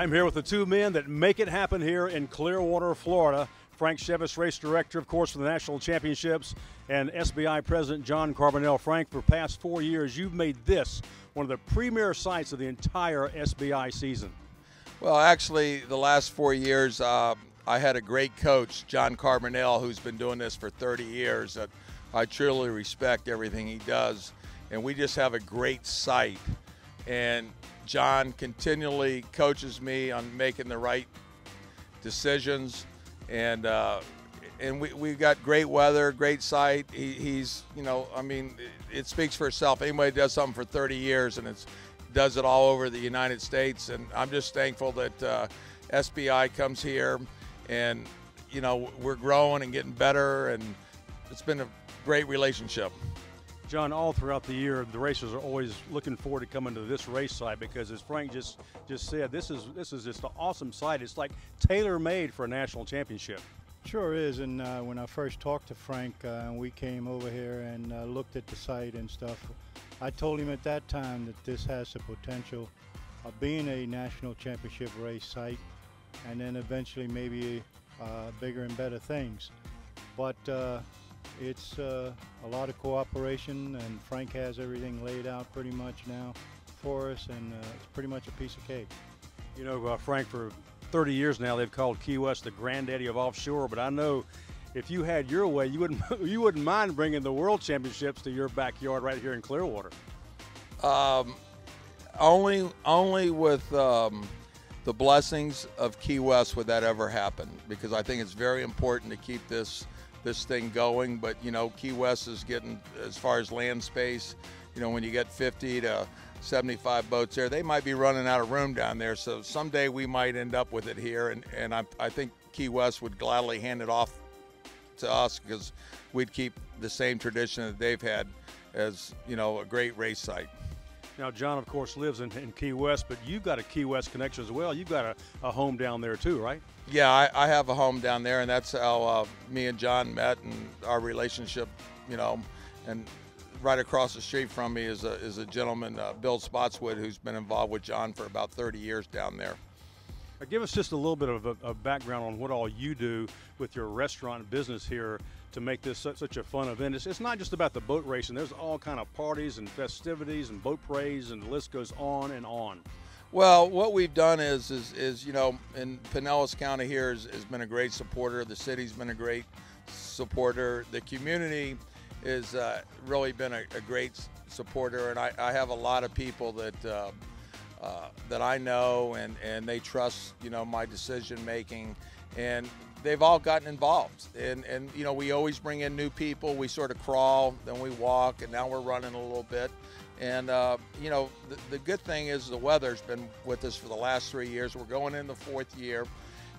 I'm here with the two men that make it happen here in Clearwater, Florida. Frank Chivas, race director, of course, for the national championships, and SBI president John Carbonell. Frank, for the past 4 years, you've made this one of the premier sites of the entire SBI season. Well, actually, the last 4 years, I had a great coach, John Carbonell, who's been doing this for 30 years. That I truly respect everything he does, and we just have a great site. And John continually coaches me on making the right decisions, and we've got great weather, great site. He's, you know, I mean, it speaks for itself. Anybody does something for 30 years and does it all over the United States, and I'm just thankful that SBI comes here, and you know, we're growing and getting better, and it's been a great relationship. John, all throughout the year, the racers are always looking forward to coming to this race site because, as Frank just said, this is just an awesome site. It's like tailor-made for a national championship. Sure is, and when I first talked to Frank, we came over here and looked at the site and stuff. I told him at that time that this has the potential of being a national championship race site, and then eventually maybe bigger and better things. But it's a lot of cooperation, and Frank has everything laid out pretty much now for us, and it's pretty much a piece of cake. You know, Frank, for 30 years now, they've called Key West the granddaddy of offshore, but I know if you had your way, you wouldn't mind bringing the World Championships to your backyard right here in Clearwater. Only with the blessings of Key West would that ever happen, because I think it's very important to keep this thing going. But you know, Key West is getting, as far as land space, you know, when you get 50 to 75 boats there, they might be running out of room down there. So someday we might end up with it here, and I think Key West would gladly hand it off to us, because we'd keep the same tradition that they've had as, you know, a great race site. Now, John, of course, lives in Key West, but you've got a Key West connection as well. You've got a home down there too, right? Yeah, I have a home down there, and that's how me and John met, and our relationship, you know. And right across the street from me is a gentleman, Bill Spotswood, who's been involved with John for about 30 years down there. Give us just a little bit of a background on what all you do with your restaurant business here to make this such a fun event. It's not just about the boat racing. There's all kind of parties and festivities and boat parades, and the list goes on and on. Well, what we've done is you know, in Pinellas County here has been a great supporter. The city's been a great supporter. The community has really been a great supporter, and I have a lot of people that I know, and they trust, you know, my decision making, and they've all gotten involved. And you know, we always bring in new people. We sort of crawl, then we walk, and now we're running a little bit. And you know, the good thing is the weather's been with us for the last 3 years. We're going in the 4th year,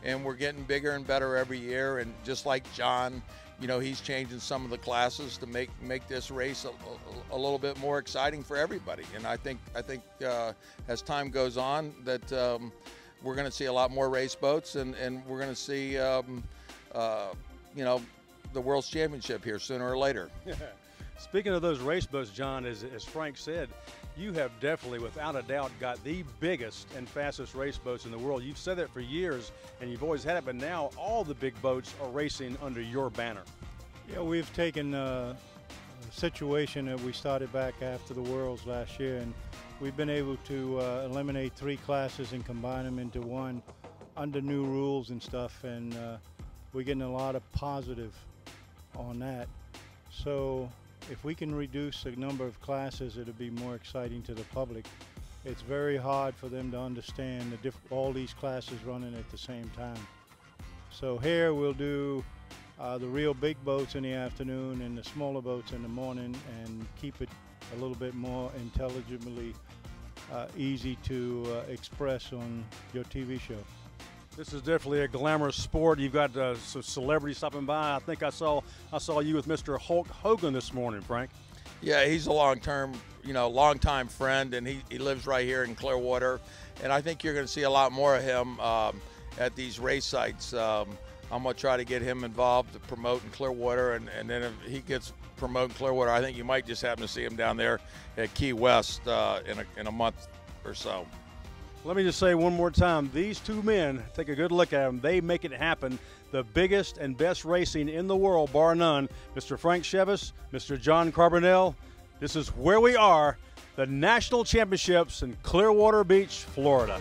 and we're getting bigger and better every year. And just like John, you know, he's changing some of the classes to make this race a little bit more exciting for everybody. And I think as time goes on, that we're going to see a lot more race boats, and we're going to see you know, the World's Championship here sooner or later. Speaking of those race boats, John, as Frank said, you have definitely, without a doubt, got the biggest and fastest race boats in the world. You've said that for years, and you've always had it, but now all the big boats are racing under your banner. Yeah, we've taken a situation that we started back after the Worlds last year, and we've been able to eliminate 3 classes and combine them into one under new rules and stuff, and we're getting a lot of positive on that. So if we can reduce the number of classes, it'll be more exciting to the public. It's very hard for them to understand all these classes running at the same time. So here we'll do the real big boats in the afternoon and the smaller boats in the morning, and keep it a little bit more intelligibly easy to express on your TV show. This is definitely a glamorous sport. You've got some celebrities stopping by. I think I saw you with Mr. Hulk Hogan this morning, Frank. Yeah, he's a long-time friend, and he lives right here in Clearwater. And I think you're going to see a lot more of him at these race sites. I'm going to try to get him involved to promote in Clearwater, and then if he gets promoted in Clearwater, I think you might just happen to see him down there at Key West in a month or so. Let me just say one more time, these two men, take a good look at them, they make it happen. The biggest and best racing in the world, bar none. Mr. Frank Chivas, Mr. John Carbonell, this is where we are, the National Championships in Clearwater Beach, Florida.